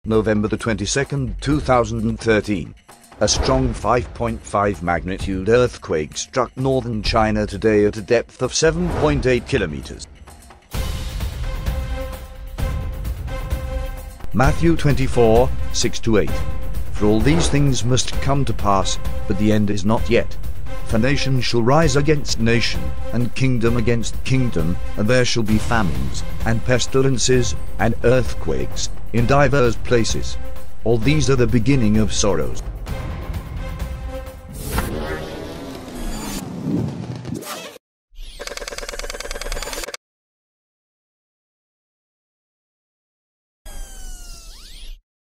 November the 22nd, 2013. A strong 5.5 magnitude earthquake struck northern China today at a depth of 7.8 kilometers. Matthew 24, 6-8. For all these things must come to pass, but the end is not yet. For nation shall rise against nation, and kingdom against kingdom, and there shall be famines, and pestilences, and earthquakes, in divers places. All these are the beginning of sorrows.